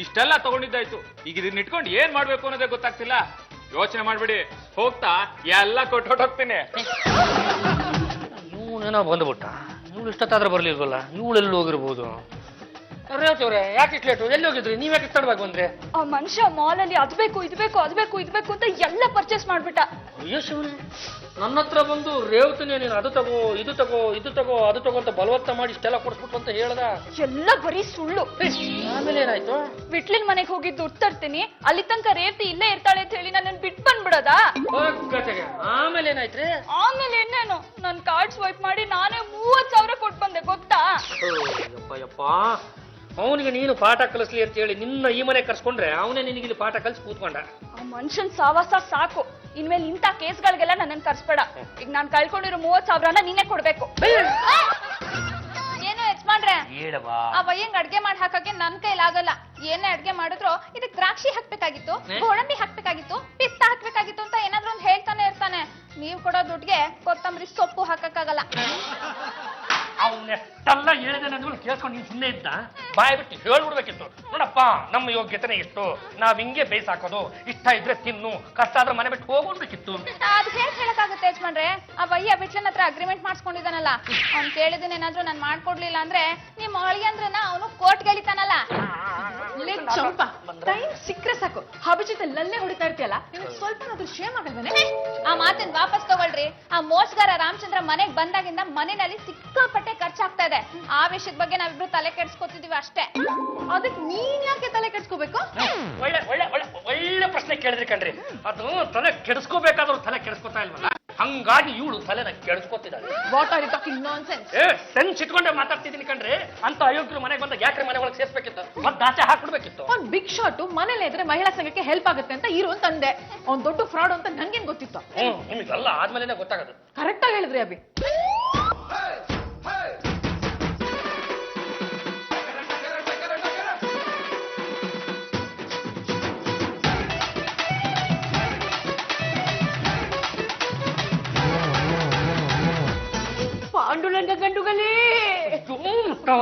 ಇಷ್ಟೆಲ್ಲ ತಗೊಂಡಿದ್ದಾಯ್ತು, ಈಗ ಇದನ್ನ ಇಟ್ಕೊಂಡು ಏನ್ ಮಾಡ್ಬೇಕು ಅನ್ನೋದೇ ಗೊತ್ತಾಗ್ತಿಲ್ಲ. ಯೋಚನೆ ಮಾಡ್ಬಿಡಿ, ಹೋಗ್ತಾ ಎಲ್ಲ ಕೊಟ್ಟೋಗ್ತೀನಿ. ಇವನೇನೋ ಬಂದ್ಬಿಟ್ಟ. ಇವಳು ಇಷ್ಟೊತ್ತಾದ್ರೆ ಬರ್ಲಿಲ್ವಲ್ಲ, ಇವಳೆಲ್ಲಿ ಹೋಗಿರ್ಬೋದು? ರೇವತಿ ಅವ್ರೆ, ಯಾಕೆ ಇಷ್ಟು ಲೇಟು? ಎಲ್ಲಿ ಹೋಗಿದ್ರಿ? ನೀವ್ ಯಾಕೆ ತಡವಾಗಿ ಬಂದ್ರೆ? ಆ ಮನುಷ್ಯ ಮಾಲಲ್ಲಿ ಅದ್ ಬೇಕು ಇದ್ ಬೇಕು ಅದ್ ಬೇಕು ಇದ್ ಬೇಕು ಅಂತ ಎಲ್ಲ ಪರ್ಚೇಸ್ ಮಾಡ್ಬಿಟ್ಟ. ಅಯ್ಯೋ ಶಿವನೇ, ನನ್ನ ಹತ್ರ ಬಂದು ರೇವತಿನೇ ನೀನು ಅದು ತಗೋ, ಇದು ತಗೋ, ಇದು ತಗೋ, ಅದು ತಗೋ ಅಂತ ಬಲವಂತ ಮಾಡಿ ಇಷ್ಟೆಲ್ಲ ಕೊಡ್ಸ್ಬಿಟ್ಟು ಅಂತ ಹೇಳ್ದ. ಎಲ್ಲ ಬರೀ ಸುಳ್ಳು. ಆಮೇಲೆ ಏನಾಯ್ತು? ವಿಟ್ಲಿನ್ ಮನೆಗೆ ಹೋಗಿ ದುಡ್ಡು ತರ್ತೀನಿ, ಅಲ್ಲಿ ತನಕ ರೇವತಿ ಇಲ್ಲೇ ಇರ್ತಾಳೆ ಅಂತ ಹೇಳಿ ನನ್ನ ಬಿಟ್ಟು ಬಂದ್ಬಿಡೋದಾ? ಕತೆಗೆ ಆಮೇಲೆ ಏನಾಯ್ತ್ರಿ? ಆಮೇಲೆ ಇನ್ನೇನು, ನನ್ ಕಾರ್ಡ್ ಸ್ವೈಪ್ ಮಾಡಿ ನಾನೇ 30,000 ಕೊಟ್ಟು ಬಂದೆ, ಗೊತ್ತಾ? ಯಪ್ಪ, ಅವನಿಗೆ ನೀನು ಪಾಠ ಕಲಿಸ್ಲಿ ಅಂತ ಹೇಳಿ ನಿನ್ನ ಈ ಮನೆ ಕರ್ಸ್ಕೊಂಡ್ರೆ ಅವನೇ ನಿನಗೆ ಇಲ್ಲಿ ಪಾಠ ಕಲಿಸಿ ಕೂತ್ಕೊಂಡ. ಆ ಮನುಷ್ಯನ್ ಸಾವಾಸ ಸಾಕು. ಇನ್ಮೇಲೆ ಇಂಥ ಕೇಸ್ಗಳಿಗೆಲ್ಲ ನನ್ನನ್ನು ಕರ್ಸ್ಬೇಡ. ಈಗ ನಾನ್ ಕಳ್ಕೊಂಡಿರೋ 30,000ನ ನೀನೇ ಕೊಡ್ಬೇಕು. ಏನು ಯಜಮಾನ್ರೆ, ಹೇಳವಾ? ಆ ವಯ್ಯಂಗ್ ಅಡ್ಗೆ ಮಾಡಿ ಹಾಕಕ್ಕೆ ನನ್ ಕೈಲಾಗಲ್ಲ. ಏನೇ ಅಡ್ಗೆ ಮಾಡಿದ್ರು ಇದಕ್ ದ್ರಾಕ್ಷಿ ಹಾಕ್ಬೇಕಾಗಿತ್ತು, ಗೋಡಂಬಿ ಹಾಕ್ಬೇಕಾಗಿತ್ತು, ಪಿಸ್ತಾ ಹಾಕ್ಬೇಕಾಗಿತ್ತು ಅಂತ ಏನಾದ್ರೂ ಒಂದು ಹೇಳ್ತಾನೆ ಇರ್ತಾನೆ. ನೀವ್ ಕೊಡೋ ದುಡ್ಗೆ ಕೊತ್ತಂಬರಿ ಸೊಪ್ಪು ಹಾಕಕ್ಕಾಗಲ್ಲ. ಅವನ್ನೆಷ್ಟೆಲ್ಲ ಹೇಳಿದೆ ನನ್ನ ಕೇಳ್ಕೊಂಡು ನೀನ್ ಸುಮ್ಮನೆ ಇದ್ದ? ಬಾಯ್ ಬಿಟ್ಟು ಹೇಳ್ಬಿಡ್ಬೇಕಿತ್ತು. ನೋಡಪ್ಪ, ನಮ್ಮ ಯೋಗ್ಯತೆನೆ ಇಷ್ಟು, ನಾವ್ ಹಿಂಗೆ ಬೇಯಿಸ್ ಹಾಕೋದು, ಇಷ್ಟ ಇದ್ರೆ ತಿನ್ನು, ಕಷ್ಟ ಆದ್ರೆ ಮನೆ ಬಿಟ್ಟು ಹೋಗ್ಬಿಡ್ಬೇಕಿತ್ತು. ಅದ್ ಹೇಳಕ್ಕಾಗುತ್ತೆ ಯಜಮಾನ್ರೆ? ಆ ವಯ್ಯ ಬಿಟ್ಲನ್ ಹತ್ರ ಅಗ್ರಿಮೆಂಟ್ ಮಾಡ್ಸ್ಕೊಂಡಿದ್ದಾನಲ್ಲ, ಅವ್ನ್ ಕೇಳಿದನೇನಾದ್ರೂ ನಾನ್ ಮಾಡ್ಕೊಡ್ಲಿಲ್ಲ ಅಂದ್ರೆ ನಿಮ್ ಅಳಿಯಂದ್ರನ್ನ ಅವನು ಕೋರ್ಟ್ ಗೆಳಿತಾನಲ್ಲ. ಚಂಪಾ, ಟೈಮ್ ಸಿಕ್ಕರೆ ಸಾಕು ಅಭಿಜಿತಲ್ಲೇ ಹೊಡಿತಾ ಇರ್ತೀಯಲ್ಲ, ನಿಮ್ಗೆ ಸ್ವಲ್ಪನಾದ್ರೂ ಶೇಮ್ ಆಗಲ್ವೇನೆ? ಆ ಮಾತಿನ ವಾಪಸ್ ತಗೊಳ್ರಿ. ಆ ಮೋಸಗಾರ ರಾಮಚಂದ್ರ ಮನೆಗ್ ಬಂದಾಗಿಂದ ಮನೆಯಲ್ಲಿ ಸಿಕ್ಕಾಪಟ್ಟೆ ಖರ್ಚಾಗ್ತಾ ಇದೆ. ಆ ವಿಷಯದ ಬಗ್ಗೆ ನಾವಿಬ್ರು ತಲೆ ಕೆಡ್ಸ್ಕೊತಿದೀವಿ ಅಷ್ಟೇ. ಅದಕ್ ನೀನ್ ಯಾಕೆ ತಲೆ ಕೆಡ್ಸ್ಕೋಬೇಕು? ಒಳ್ಳೆ ಒಳ್ಳೆ ಒಳ್ಳೆ ಒಳ್ಳೆ ಪ್ರಶ್ನೆ ಕೇಳಿದ್ರಿ ಕಣ್ರಿ. ಅದು ತಲೆ ಕೆಡಿಸ್ಕೋಬೇಕಾದ್ರೂ ತಲೆ ಕೆಡಿಸ್ಕೊತಾ ಇಲ್ವಲ್ಲ, ಹಂಗಾಗಿ ಇವಳು ತಲೆನ ಕೆಡಿಸ್ಕೊತಿದ್ದಾಳೆ. What are you talking nonsense? Sense ಇಟ್ಕೊಂಡೆ ಮಾತಾಡ್ತಿದ್ದೀನಿ ಕಣ್ರಿ. ಅಂತ ಅಯೋಗ್ಯರು ಮನೆಗೆ ಬಂದಾಗ ಯಾಕ್ರೆ ಮನೆ ಒಳಗೆ ಸೇರ್ಸ್ಬೇಕಿತ್ತು, ಮತ್ತೆ ಆಚೆ ಹಾಕ್ಬಿಡ್ಬೇಕಿತ್ತು. ಅವ್ನ್ ಬಿಗ್ ಶಾಟ್ ಮನೇಲಿ ಇದ್ರೆ ಮಹಿಳಾ ಸಂಘಕ್ಕೆ ಹೆಲ್ಪ್ ಆಗುತ್ತೆ ಅಂತ ಇರು ತಂದೆ. ಅವ್ನ್ ದೊಡ್ಡ ಫ್ರಾಡ್ ಅಂತ ನನ್ಗೇನ್ ಗೊತ್ತಿತ್ತು? ನಿಮಗೆಲ್ಲ ಆದ್ಮೇಲೆ ಗೊತ್ತಾಗದು. ಕರೆಕ್ಟ್ ಆಗಿ ಹೇಳಿದ್ರಿ ಅಭಿ. ಪಾಂಡುರಂಗ ಗಂಡುಗಲಿ,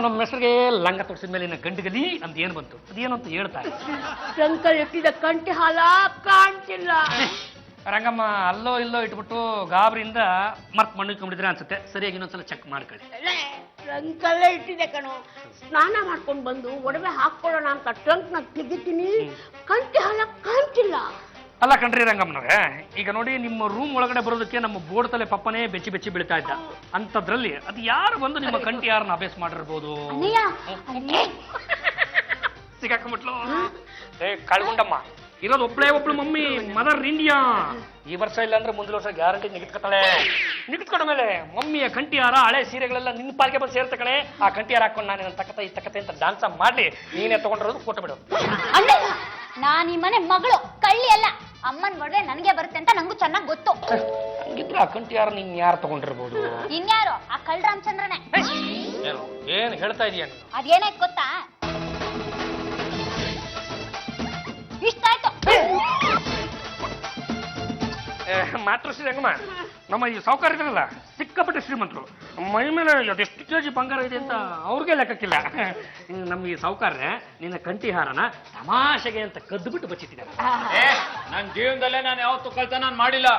ನಮ್ಮ ಹೆಸರಿಗೆ ಲಂಗ ತೊಡ್ಸಿದ ಮೇಲೆ ಗಂಡುಗಲಿ ಅಂತ ಏನ್ ಬಂತು? ಅದೇನು ಅಂತ ಹೇಳ್ತಾರೆ. ಶಂಕರ್ ಎತ್ತಿದ ಕಂಟಿ ಹಾಲ ಕಾಣ್ತಿಲ್ಲ. ರಂಗಮ್ಮ ಅಲ್ಲೋ ಇಲ್ಲೋ ಇಟ್ಬಿಟ್ಟು ಗಾಬರಿಯಿಂದ ಮರ್ತ್ ಮಣ್ಣು ಇಟ್ಕೊಂಡಿದ್ರೆ ಅನ್ಸುತ್ತೆ. ಸರಿಯಾಗಿ ಇನ್ನೊಂದ್ಸಲ ಚೆಕ್ ಮಾಡ್ಕೊಳ್ಳಿ. ಟ್ರಂಕಲ್ಲೇ ಇಟ್ಟಿದೆ ಕಣೋ. ಸ್ನಾನ ಮಾಡ್ಕೊಂಡು ಬಂದು ಒಡವೆ ಹಾಕೊಳ್ಳೋಣ ಅಂತ ಟ್ರಂಕ್ ನ ತೆಗಿತೀನಿ, ಕಂಟಿ ಹಾಲ ಕಾಣ್ತಿಲ್ಲ. ಅಲ್ಲ ಕಣ್ರಿ ರಂಗಮ್ಮನವ್ರೆ, ಈಗ ನೋಡಿ ನಿಮ್ಮ ರೂಮ್ ಒಳಗಡೆ ಬರೋದಕ್ಕೆ ನಮ್ಮ ಬೋರ್ಡ್ ತಲೆ ಪಪ್ಪನೇ ಬೆಚ್ಚಿ ಬೆಚ್ಚಿ ಬೀಳ್ತಾ ಇದ್ದ. ಅಂತದ್ರಲ್ಲಿ ಅದು ಯಾರು ಬಂದು ನಿಮ್ಮ ಕಂಟಿ ಯಾರನ್ನ ಅಭ್ಯಾಸ ಮಾಡಿರ್ಬೋದು? ಸಿಗಾಕೊಂಬಿಟ್ಲು. ಕಳ್ಗುಂಡಮ್ಮ, ಇರೋದು ಒಬ್ಳು ಮಮ್ಮಿ ಮದರ್ ಇಂಡಿಯಾ. ಈ ವರ್ಷ ಇಲ್ಲ ಅಂದ್ರೆ ಮುಂದಿನ ವರ್ಷ ಗ್ಯಾರಂಟಿ ನಿಗಿಟ್ಕೊತಾಳೆ. ನಿಗಿಟ್ಕೊಂಡ ಮೇಲೆ ಮಮ್ಮಿಯ ಕಂಠಿಹಾರ ಹಳೆ ಸೀರೆಗಳೆಲ್ಲ ನಿನ್ನ ಪಾಲ್ಗೆ ಬಂದು ಸೇರ್ತ ಕಣೆ. ಆ ಕಂಠಿಹಾರ ಹಾಕೊಂಡು ನಾನು ತಕ್ಕತೆ ಈ ತಕ್ಕತೆ ಅಂತ ಡಾನ್ಸ್ ಮಾಡ್ಲಿ, ನೀನೇ ತಗೊಂಡಿರೋದು ಕೊಟ್ಟು ಬಿಡು. ಅಣ್ಣಯ್ಯ, ನಾನ್ ಈ ಮನೆ ಮಗಳು, ಕಳ್ಳಿ ಅಲ್ಲ. ಅಮ್ಮನ್ ಒಡವೆ ನನಗೆ ಬರುತ್ತೆ ಅಂತ ನಂಗೂ ಚೆನ್ನಾಗಿ ಗೊತ್ತು. ಹಂಗಿದ್ರೆ ಆ ಕಂಠಿಹಾರ ನೀನ್ ಯಾರು ತಗೊಂಡಿರ್ಬೋದು? ಇನ್ಯಾರು? ಆ ಕಳ್ ರಾಮಚಂದ್ರನೇ. ಏನ್ ಹೇಳ್ತಾ ಇದೀಯ? ಅದೇನಾಯ್ತು ಗೊತ್ತಾ? ಇಷ್ಟ ಆಯ್ತು. ಮಾತ್ರ ಶ್ರೀರಂಗಮ್ಮ, ನಮ್ಮ ಈ ಸಾವುಕಾರ ಇದ್ರಲ್ಲ ಸಿಕ್ಕಾಪಟ್ಟೆ ಶ್ರೀಮಂತರು. ಮೈ ಮೇಲೆ ಅದೆಷ್ಟು ಕೆಜಿ ಬಂಗಾರ ಇದೆ ಅಂತ ಅವ್ರಿಗೆ ಲೆಕ್ಕಕ್ಕಿಲ್ಲ. ನಮ್ಮ ಈ ಸಾವುಕಾರ್ರೆ ನಿನ್ನ ಕಂಠಿಹಾರನ ತಮಾಷೆಗೆ ಅಂತ ಕದ್ದು ಬಿಟ್ಟು ಬಚ್ಚಿಟ್ಟಿದ್ದಾರೆ. ನನ್ನ ಜೀವನದಲ್ಲೇ ನಾನು ಯಾವತ್ತೂ ಕಳ್ತನ ಮಾಡಿಲ್ಲ.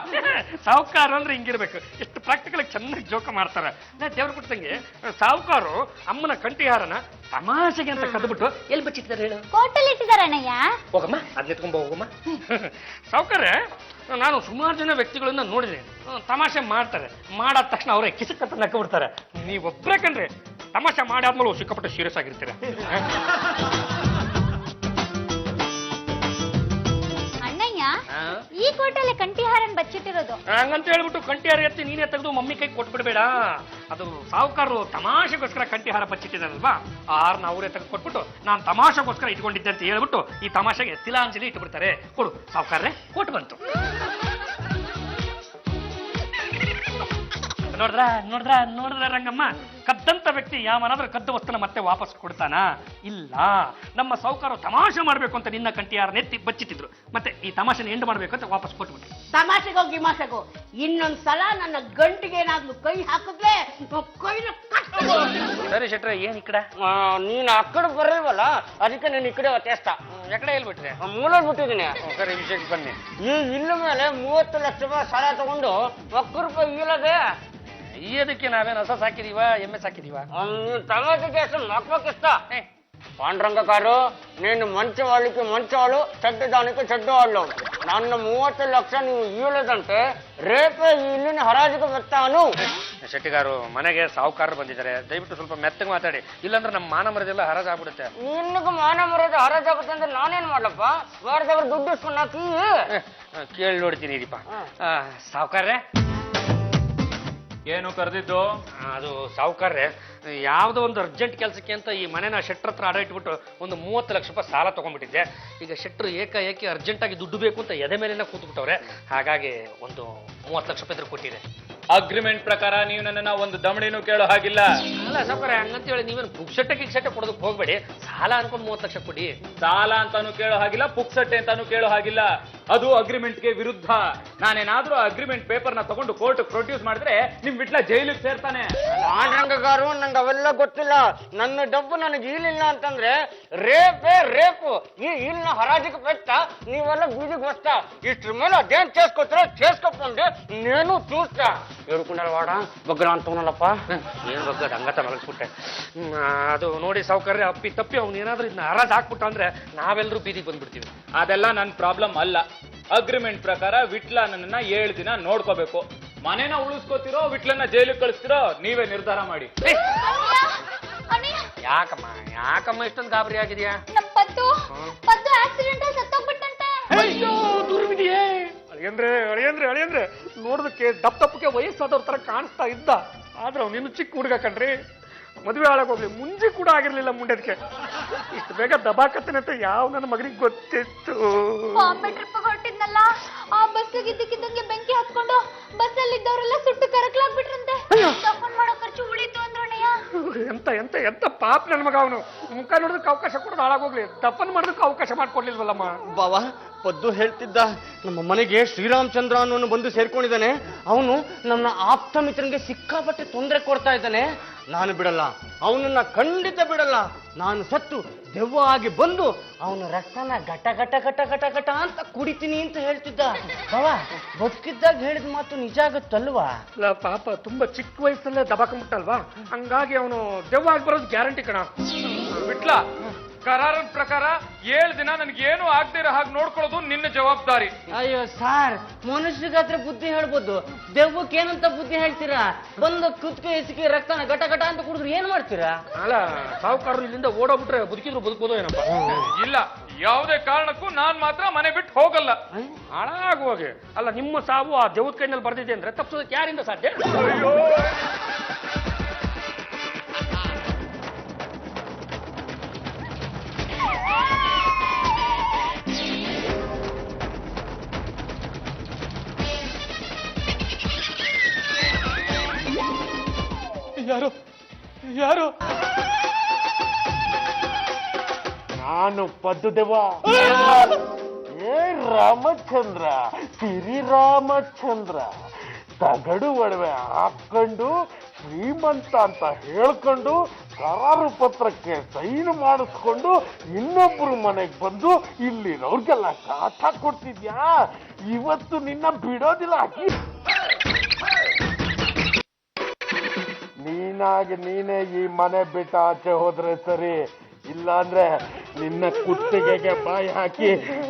ಸಾವುಕಾರ ಅಂದ್ರೆ ಹಿಂಗಿರ್ಬೇಕು, ಎಷ್ಟು ಪ್ರಾಕ್ಟಿಕಲ್ ಚೆನ್ನಾಗಿ ಜೋಕ ಮಾಡ್ತಾರೆ. ದೇವ್ರ ಕೊಟ್ಟಂಗೆ ಸಾವುಕಾರು ಅಮ್ಮನ ಕಂಠಿಹಾರನ ತಮಾಷೆಗೆ ಅಂತ ಕದ್ದುಬಿಟ್ಟು ಎಲ್ಲಿ ಬಚ್ಚಿಟ್ಟಿದ್ದಾರೆ ಹೇಳು? ಕೋಟಲ್ಲಿ ಇಟ್ಟಿದ್ದಾರೆ ಅಣ್ಣಯ್ಯ. ಹೋಗಮ್ಮ, ಅದ್ ಎತ್ಕೊಂಬ ಹೋಗಮ್ಮ. ಸಾವುಕಾರ್ರೆ, ನಾನು ಸುಮಾರು ಜನ ವ್ಯಕ್ತಿಗಳನ್ನ ನೋಡಿದೆ, ತಮಾಷೆ ಮಾಡ್ತಾರೆ, ಮಾಡಾದ ತಕ್ಷಣ ಅವರೇ ಕಿಸಕ್ಕಂತ ನಕ್ಕ ಬಿಡ್ತಾರೆ. ನೀವೊಬ್ಬರೇ ಕಣ್ರಿ ತಮಾಷೆ ಮಾಡಾದ್ಮೇಲೆ ಸಿಕ್ಕಾಪಟ್ಟೆ ಸೀರಿಯಸ್ ಆಗಿರ್ತೀರ. ಅಣ್ಣಯ್ಯ, ಈ ಕೋಟೆಯಲ್ಲಿ ಕಂಠಿಹಾರನ್ ಬಚ್ಚಿಟ್ಟಿರೋದು. ಹಂಗಂತ ಹೇಳ್ಬಿಟ್ಟು ಕಂಠಿಹಾರ ಎತ್ತಿ ನೀನೇ ತೆಗೆದು ಮಮ್ಮಿ ಕೈ ಕೊಟ್ಬಿಡ್ಬೇಡ. ಅದು ಸಾವುಕಾರರು ತಮಾಷೆಗೋಸ್ಕರ ಕಂಠಿಹಾರ ಬಚ್ಚಿಟ್ಟಿದಾರಲ್ವಾ, ಆ ಹಾರನ ಅವರೇ ತೆಗೆದು ಕೊಟ್ಬಿಟ್ಟು ನಾನು ತಮಾಷೆಗೋಸ್ಕರ ಇಟ್ಕೊಂಡಿದ್ದೆ ಅಂತ ಹೇಳ್ಬಿಟ್ಟು ಈ ತಮಾಷೆಗೆ ತಿಲಾಂಜಲಿ ಇಟ್ಬಿಡ್ತಾರೆ. ಕೊಡು ಸಾವುಕಾರ್ರೆ, ಕೊಟ್ಟು ಬಂತು. ನೋಡ್ರ ನೋಡ್ರ ನೋಡ್ರ ರಂಗಮ್ಮ, ಕದ್ದಂತ ವ್ಯಕ್ತಿ ಯಾವನಾದ್ರೂ ಕದ್ದ ವಸ್ತುನ ಮತ್ತೆ ವಾಪಸ್ ಕೊಡ್ತಾನ? ಇಲ್ಲ. ನಮ್ಮ ಸಾವುಕಾರ ತಮಾಷೆ ಮಾಡ್ಬೇಕು ಅಂತ ನಿನ್ನ ಕಂಠಿಹಾರ ನೆತ್ತಿ ಬಚ್ಚಿಟ್ಟಿದ್ರು, ಮತ್ತೆ ಈ ತಮಾಷೆನ ಎಂಡ್ ಮಾಡ್ಬೇಕು ಅಂತ ವಾಪಸ್ ಕೊಟ್ಬಿಟ್ಟು. ತಮಾಷೆಗೋ ಗಿಮಾಷೆಗೋ ಇನ್ನೊಂದ್ಸಲ ನನ್ನ ಗಂಟಿಗೆ ಏನಾದ್ರೂ ಕೈ ಹಾಕಿದ್ರೆ ಕೈನ ಕಟ್ಟ. ಸರಿ ಶೆಟ್ರೆ, ಏನ್ ಈ ಕಡೆ? ನೀನ್ ಆ ಕಡೆ ಬರಲ್ವಲ್ಲ, ಅದಕ್ಕೆ ನಾನು ಈ ಕಡೆ ಒತ್ತೇಸ್ತ ಎಕಡೆ ಹೇಳ್ಬಿಟ್ರೆ ಮೂಲಲ್ಲಿ ಬಿಟ್ಟಿದ್ದೀನಿ. ಸರಿ, ವಿಷಯಕ್ಕೆ ಬನ್ನಿ. ಈ ಇಲ್ಲ ಮೇಲೆ 30 ಲಕ್ಷ ರೂಪಾಯಿ ಸಾಲ ತಗೊಂಡು ₹1 ಇಲ್ಲದೆ ಈ ಅದಕ್ಕೆ ನಾವೇನು ಹೊಸ ಸಾಕಿದೀವ, ಎಮ್ಮೆ ಸಾಕಿದೀವ? ತಮಾಷೆಗೆ ಮಕ್ಳಿಷ್ಟ. ಪಾಂಡುರಂಗ ಕಾರು, ನೀನು ಮಂಚ ಮಂಚವಾಳು, చెడ్డదానికి చెడ్డవాళ్ళు. ನನ್ನ 30 ಲಕ್ಷ ನೀವು ಈಳದಂತೆ ರೇಪೆ ಇಲ್ಲಿನ ಹರಾಜಿಗೆ ಬರ್ತಾನು. ಶೆಟ್ಟಿಗಾರು, ಮನೆಗೆ ಸಾವುಕಾರರು ಬಂದಿದ್ದಾರೆ, ದಯವಿಟ್ಟು ಸ್ವಲ್ಪ ಮೆತ್ತಗೆ ಮಾತಾಡಿ, ಇಲ್ಲಾಂದ್ರೆ ನಮ್ಮ ಮಾನ ಮರದೆಲ್ಲ ಹರಾಜಾಗ್ಬಿಡುತ್ತೆ. ನಿನ್ನಗೂ ಮಾನ ಮರ್ಯಾದೆ ಹರಾಜಾಗುತ್ತೆ ಅಂದ್ರೆ ನಾನೇನ್ ಮಾಡ್ಲಪ್ಪ? ವಾರದವ್ರು ದುಡ್ಡು ಇಸ್ಕೊಂಡು ಹಾಕಿ ಕೇಳಿ ನೋಡ್ತೀನಿ ಇದೀಪ. ಸಾವುಕಾರ್ರೆ, ಏನು ಕರೆದಿದ್ದು? ಅದು ಸಾವುಕಾರ್ರೆ, ಯಾವುದೋ ಒಂದು ಅರ್ಜೆಂಟ್ ಕೆಲಸಕ್ಕೆ ಅಂತ ಈ ಮನೆನ ಶೆಟ್ರ ಹತ್ರ ಅಡ ಇಟ್ಬಿಟ್ಟು ಒಂದು 30 ಲಕ್ಷ ರೂಪಾಯಿ ಸಾಲ ತಗೊಂಡ್ಬಿಟ್ಟಿದ್ದೆ. ಈಗ ಶೆಟ್ರು ಏಕಾಏಕಿ ಅರ್ಜೆಂಟಾಗಿ ದುಡ್ಡು ಬೇಕು ಅಂತ ಎದೆ ಮೇಲೆಲ್ಲ ಕೂತ್ಬಿಟ್ಟವ್ರೆ, ಹಾಗಾಗಿ ಒಂದು 30 ಲಕ್ಷ ರೂಪಾಯಿ ಇದ್ರೆ ಕೊಟ್ಟಿದೆ. ಅಗ್ರಿಮೆಂಟ್ ಪ್ರಕಾರ ನೀವು ನನ್ನನ್ನ ಒಂದು ದಮಡಿನೂ ಕೇಳೋ ಹಾಗಿಲ್ಲ. ಅಲ್ಲ ಸಾವುಕಾರ, ಹಂಗಂತ ಹೇಳಿ ನೀವೇನು ಪುಕ್ಸಟ್ಟೆ ಕೊಡೋದಕ್ಕೆ ಹೋಗ್ಬೇಡಿ, ಸಾಲ ಅನ್ಕೊಂಡು 30 ಲಕ್ಷ ಕೊಡಿ. ಸಾಲ ಅಂತಾನು ಕೇಳೋ ಹಾಗಿಲ್ಲ, ಪುಕ್ಸಟ್ಟೆ ಅಂತಾನು ಕೇಳೋ ಹಾಗಿಲ್ಲ. ಅದು ಅಗ್ರಿಮೆಂಟ್ಗೆ ವಿರುದ್ಧ. ನಾನೇನಾದ್ರೂ ಅಗ್ರಿಮೆಂಟ್ ಪೇಪರ್ನ ತಗೊಂಡು ಕೋರ್ಟ್ ಪ್ರೊಡ್ಯೂಸ್ ಮಾಡಿದ್ರೆ ನಿಮ್ ಬಿಟ್ಲ ಜೈಲಿಗೆ ಸೇರ್ತಾನೆ. ಪಾಂಡುರಂಗಗಾರು, ನಂಗೆ ಅವೆಲ್ಲ ಗೊತ್ತಿಲ್ಲ. ನನ್ನ ಡಬ್ಬು ನನಗೆ ಈಲಿಲ್ಲ ಅಂತಂದ್ರೆ ರೇಪು ಈ ಇಲ್ನ ಹರಾಜಿಗೆ ಬೆಟ್ಟ, ನೀವೆಲ್ಲ ಬೀದಿಗೆ ಬಸ್ತ. ಇಷ್ಟ್ರ ಮೇಲೆ ಅದೇನ್ చేసుకొచ్చారో చేసుకొప్పಂడి, నేను చూస్తా. ಹೇಳ್ಕೊಂಡಲ್ಲ ವಾಡ ಬಗ್ರ ಅಂತವನಲ್ಲಪ್ಪ. ಏನ್ ಬಗ್ಗೆ ಹಂಗತ ಮಲಗಿಸ್ಬಿಟ್ಟೆ. ಅದು ನೋಡಿ ಸಾವುಕಾರ್ರೆ, ಅಪ್ಪಿ ತಪ್ಪಿ ಅವ್ನು ಏನಾದ್ರೂ ಇದನ್ನ ಹರಾಜ್ ಹಾಕ್ಬಿಟ್ಟ ಅಂದ್ರೆ ನಾವೆಲ್ಲರೂ ಬೀದಿಗೆ ಬಂದ್ಬಿಡ್ತೀವಿ. ಅದೆಲ್ಲ ನನ್ನ ಪ್ರಾಬ್ಲಮ್ ಅಲ್ಲ. ಅಗ್ರಿಮೆಂಟ್ ಪ್ರಕಾರ ವಿಟ್ಲ ನನ್ನನ್ನ 7 ದಿನ ನೋಡ್ಕೋಬೇಕು. ಮನೇನ ಉಳಿಸ್ಕೋತಿರೋ ವಿಟ್ಲನ್ನ ಜೈಲಿಗೆ ಕಳಿಸ್ತಿರೋ ನೀವೇ ನಿರ್ಧಾರ ಮಾಡಿ. ಯಾಕಮ್ಮ ಇಷ್ಟೊಂದು ಗಾಬರಿ ಆಗಿದ್ಯಾ? ನಮ್ ಪದ್ದು ಆಕ್ಸಿಡೆಂಟ್ ಸತ್ತೋಗ್ಬಿಟ್ಟಂತೆ. ಅಯ್ಯೋ, ದುರ್ವಿಧಿಯೇ! ಅಳಿಯಂದ್ರೆ ನೋಡೋದಕ್ಕೆ ದಪ್ಪಕ್ಕೆ ವಯಸ್ಸಾದವ್ರ ತರ ಕಾಣಿಸ್ತಾ ಇದ್ದ, ಆದ್ರೆ ಅವ್ನು ಚಿಕ್ಕ ಹುಡುಗ ಕಣ್ರಿ. ಮದುವೆ ಹಾಳಾಗೋಗ್ಲಿ, ಮುಂಜಿ ಕೂಡ ಆಗಿರ್ಲಿಲ್ಲ ಮುಂಡೆದಕ್ಕೆ. ಇಷ್ಟು ಬೇಗ ದಬಾಕತ್ತನೆ ಅಂತ ಯಾವ ನನ್ನ ಮಗನಿಗೆ ಗೊತ್ತಿತ್ತು? ಬಾಂಬೆ ಟ್ರಿಪ್ ಹೊರಟಿದ್ನಲ್ಲ, ಆ ಬಸ್ಸಿಗೆ ಇದ್ದಕ್ಕಿದ್ದಂಗೆ ಬೆಂಕಿ ಹತ್ಕೊಂಡು ಬಸ್ಸಲ್ಲಿದ್ದವರೆಲ್ಲ ಸುಟ್ಟು ಕರಕಲಾಗ್ಬಿಟ್ರಂತೆ. ತಗೊಂಡ್ ಮಾಡೋ ಖರ್ಚು ಉಳಿತು ಅಂದ್ರಣ್ಣಯ್ಯ. ಎಂತ ಪಾಪ ನನ್ನ ಮಗ ಅವನು. ಮುಖ ನೋಡೋದಕ್ಕೆ ಅವಕಾಶ ಕೊಡೋದು ಹಾಳಾಗೋಗ್ಲಿ, ದಪ್ಪನ್ ಮಾಡೋದಕ್ಕೆ ಅವಕಾಶ ಮಾಡ್ಕೊಡ್ಲಿಲ್ವಲ್ಲಮ್ಮ. ಬಾವಾ, ಪದ್ದು ಹೇಳ್ತಿದ್ದ, ನಮ್ಮ ಮನೆಗೆ ಶ್ರೀರಾಮಚಂದ್ರ ಅನ್ನೋನು ಬಂದು ಸೇರ್ಕೊಂಡಿದ್ದಾನೆ. ಅವನು ನನ್ನ ಆಪ್ತ ಮಿತ್ರನಿಗೆ ಸಿಕ್ಕಾಪಟ್ಟೆ ತೊಂದರೆ ಕೊಡ್ತಾ ಇದ್ದಾನೆ. ನಾನು ಬಿಡಲ್ಲ, ಅವನನ್ನ ಖಂಡಿತ ಬಿಡಲ್ಲ. ನಾನು ಸತ್ತು ದೆವ್ವ ಆಗಿ ಬಂದು ಅವನ ರಕ್ತನ ಘಟ ಘಟ ಘಟ ಘಟ ಘಟ ಅಂತ ಕುಡಿತೀನಿ ಅಂತ ಹೇಳ್ತಿದ್ದ. ಬಾವಾ, ಬದುಕಿದ್ದಾಗ ಹೇಳಿದ ಮಾತು ನಿಜ ಆಗುತ್ತಲ್ವಾ? ಅಲ್ಲ ಪಾಪ, ತುಂಬಾ ಚಿಕ್ಕ ವಯಸ್ಸಲ್ಲೇ ದಬಾಕೊಂಡ್ಬಿಟ್ಟಲ್ವಾ, ಹಂಗಾಗಿ ಅವನು ದೆವ್ವ ಆಗಿ ಬರೋದು ಗ್ಯಾರಂಟಿ ಕಣ. ವಿಟ್ಲ, ಕರಾರನ ಪ್ರಕಾರ 7 ದಿನ ನನಗೇನು ಆಗದೆ ಇರೋ ಹಾಗೆ ನೋಡ್ಕೊಳ್ಳೋದು ನಿನ್ನ ಜವಾಬ್ದಾರಿ. ಅಯ್ಯೋ ಸಾರ್, ಮನುಷ್ಯಗಾದ್ರೆ ಬುದ್ಧಿ ಹೇಳ್ಬೋದು, ದೆವ್ವಕ್ಕೆ ಏನಂತ ಬುದ್ಧಿ ಹೇಳ್ತೀರಾ? ಬಂದು ಕುತ್ಕೆ ಇಸ್ಕಿ ರಕ್ತನ ಘಟ ಘಟ ಅಂತ ಕುಡಿದ್ರೆ ಏನ್ ಮಾಡ್ತೀರಾ? ಅಲ್ಲ ಸಾವುಕಾರರು ಇಲ್ಲಿಂದ ಓಡೋಗ್ಬಿಟ್ರೆ ಬದುಕಿದ್ರು ಬದುಕ್ಬೋದು ಏನಪ್ಪ? ಇಲ್ಲ, ಯಾವುದೇ ಕಾರಣಕ್ಕೂ ನಾನ್ ಮಾತ್ರ ಮನೆ ಬಿಟ್ಟು ಹೋಗಲ್ಲ. ಹಾಳಾಗುವಾಗೆ ಅಲ್ಲ, ನಿಮ್ಮ ಸಾವು ಆ ದೇವದ ಕೈನಲ್ಲಿ ಬರ್ದಿದೆ ಅಂದ್ರೆ ತಪ್ಪಿಸೋದಕ್ಕೆ ಯಾರಿಂದ ಸಾಧ್ಯ? ಅಯ್ಯೋ ಯಾರು ನಾನು ಪದ್ದುದೇವ. ಏ ರಾಮಚಂದ್ರ, ಶ್ರೀರಾಮಚಂದ್ರ, ತಗಡು ಒಡವೆ ಹಾಕೊಂಡು ಶ್ರೀಮಂತ ಅಂತ ಹೇಳ್ಕೊಂಡು ಕರಾರು ಪತ್ರಕ್ಕೆ ಸೈನ್ ಮಾಡಿಸ್ಕೊಂಡು ಇನ್ನೊಬ್ರು ಮನೆಗೆ ಬಂದು ಇಲ್ಲಿರೋರ್ಗೆಲ್ಲ ಕಾಟ ಕೊಡ್ತಿದ್ಯಾ? ಇವತ್ತು ನಿನ್ನ ಬಿಡೋದಿಲ್ಲ. ನೀನಾಗಿ ನೀನೇ ಈ ಮನೆ ಬಿಟ್ಟು ಆಚೆ ಹೋದ್ರೆ ಸರಿ, ಇಲ್ಲಾಂದ್ರೆ ನಿನ್ನ ಕುತ್ತಿಗೆಗೆ ಬಾಯಿ ಹಾಕಿ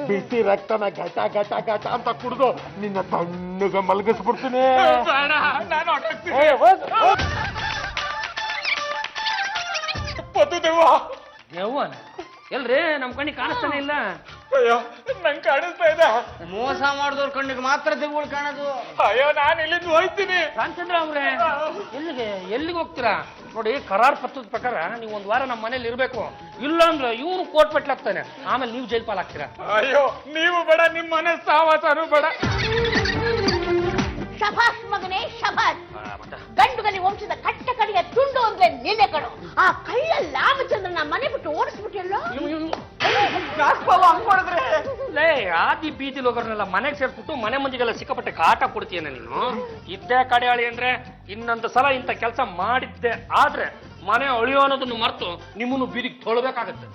ಬಿಸಿ ರಕ್ತನ ಘಟ ಘಟ ಘಟ ಅಂತ ಕುಡಿದು ನಿನ್ನ ತಣ್ಣಗೆ ಮಲಗಿಸ್ಬಿಡ್ತೀನಿ. ದೇವನ್ ಎಲ್ರಿ ನಮ್ ಕಣ್ಣಿಗೆ ಕಾಣಿಸ್ತಾನೆ ಇಲ್ಲ. ಅಯ್ಯೋ ನಂಗೆ ಕಾಣಿಸ್ತಾ ಇದೆ. ಮೋಸ ಮಾಡಿದವ್ರ ಕಣ್ಣಿಗೆ ಮಾತ್ರ ದೆವ್ವಗಳು ಕಾಣೋದು. ಅಯ್ಯೋ ನಾನು ಇಲ್ಲಿಂದ ಹೋಯ್ತೀನಿ. ರಾಮಚಂದ್ರ ಅವ್ರೆ, ಎಲ್ಲಿಗೆ ಹೋಗ್ತೀರಾ? ನೋಡಿ, ಕರಾರ್ ಪತ್ರದ ಪ್ರಕಾರ ನೀವು ಒಂದ್ ವಾರ ನಮ್ಮ ಮನೇಲಿ ಇರ್ಬೇಕು. ಇಲ್ಲ ಅಂದ್ರೆ ಇವ್ರು ಕೋರ್ಟ್ ಪೆಟ್ಲಾಗ್ತಾನೆ, ಆಮೇಲೆ ನೀವು ಜೈಲ್ ಪಾಲಾಗ್ತೀರಾ. ಅಯ್ಯೋ ನೀವು ಬೇಡ, ನಿಮ್ಮ ಮನೆ ಸಾವಾಸನು ಬೇಡ. ಶಭಾಷ್ ಮಗನೇ ಶಭಾಷ್. ಗಂಡುಗಲಿ ವಂಶದ ಕಟ್ಟ ಕಡೆಯ ತುಂಡು ಅಂದ್ರೆ ನೀನೆ ಕಣು. ಆ ಕಳ್ಳ ರಾಮಚಂದ್ರನ ಮನೆ ಬಿಟ್ಟು ಓಡಿಸ್ಬಿಟ್ಟಿಲ್ಲ. ಲೇ, ಆದಿ ಬೀದಿಲ್ ಹೋಗೋರ್ನೆಲ್ಲ ಮನೆಗೆ ಸೇರ್ಬಿಟ್ಟು ಮನೆ ಮಂದಿಗೆಲ್ಲ ಸಿಕ್ಕಾಪಟ್ಟೆ ಕಾಟ ಕೊಡ್ತೀಯನ ನೀನು. ಇದ್ದೇ ಕಡೆಯಾಳಿ ಅಂದ್ರೆ ಇನ್ನೊಂದು ಸಲ ಇಂಥ ಕೆಲಸ ಮಾಡಿದ್ದೆ ಆದ್ರೆ ಮನೆ ಅಳಿಯೋ ಅನ್ನೋದನ್ನು ಮರೆತು ನಿಮ್ಮನ್ನು ಬೀದಿಗೆ ತೊಳ್ಬೇಕಾಗತ್ತೆ.